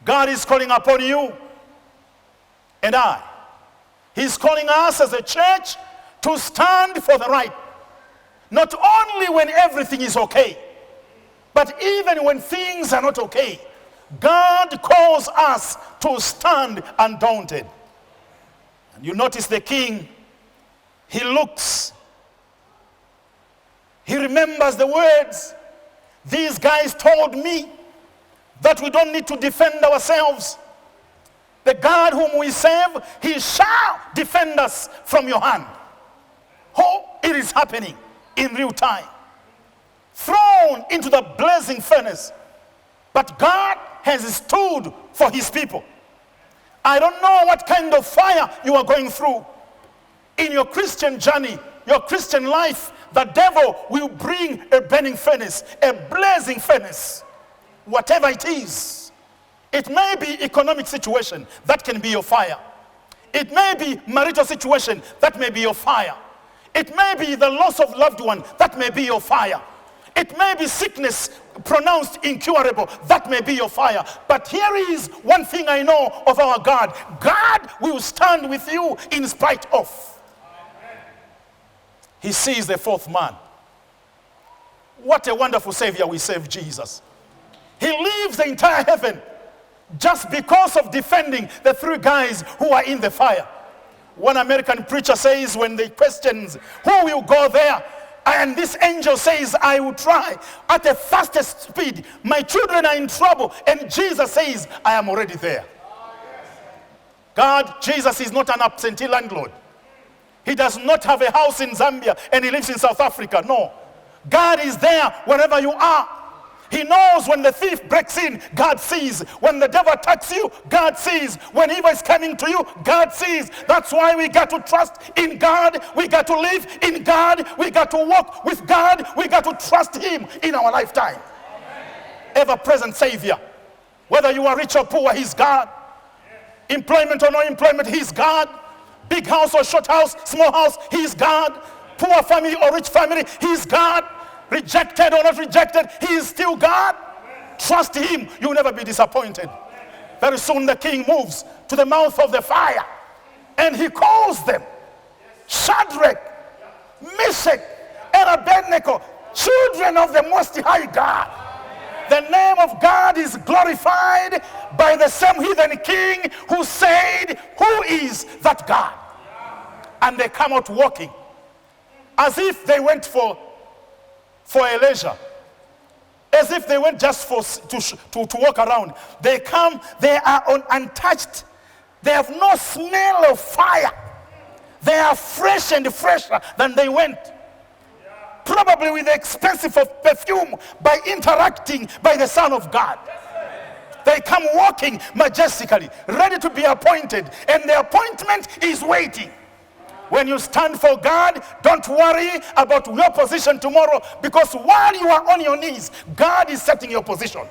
God is calling upon you and I. He's calling us as a church to stand for the right. Not only when everything is okay, but even when things are not okay. God calls us to stand undaunted. And you notice the king, he looks, he remembers the words. These guys told me that we don't need to defend ourselves. The God whom we serve, he shall defend us from your hand. Oh, it is happening in real time. Thrown into the blazing furnace. But God has stood for his people. I don't know what kind of fire you are going through. In your Christian journey, your Christian life, the devil will bring a burning furnace, a blazing furnace. Whatever it is. It may be economic situation, that can be your fire. It may be marital situation, that may be your fire. It may be the loss of loved one, that may be your fire. It may be sickness pronounced incurable, that may be your fire. But here is one thing I know of our God. God will stand with you in spite of. He sees the fourth man. What a wonderful Savior we serve, Jesus. He leaves the entire heaven just because of defending the three guys who are in the fire. One American preacher says when they questions who will go there, and this angel says, I will try at the fastest speed. My children are in trouble. And Jesus says, I am already there. God, Jesus is not an absentee landlord. He does not have a house in Zambia and he lives in South Africa. No. God is there wherever you are. He knows when the thief breaks in, God sees. When the devil attacks you, God sees. When evil is coming to you, God sees. That's why we got to trust in God. We got to live in God. We got to walk with God. We got to trust him in our lifetime. Ever-present Savior. Whether you are rich or poor, he's God. Employment or no employment, he's God. Big house or short house, small house, he's God. Poor family or rich family, he's God. Rejected or not rejected, he is still God. Trust him, you'll never be disappointed. Very soon the king moves to the mouth of the fire and he calls them Shadrach, Meshach, and Abednego, children of the Most High God. The name of God is glorified by the same heathen king who said, who is that God? And they come out walking as if they went for a leisure, as if they went just to walk around. They come, they are untouched. They have no smell of fire. They are fresh and fresher than they went. Probably with the expensive of perfume by interacting by the Son of God. They come walking majestically, ready to be appointed, and the appointment is waiting. When you stand for God, don't worry about your position tomorrow, because while you are on your knees, God is setting your position.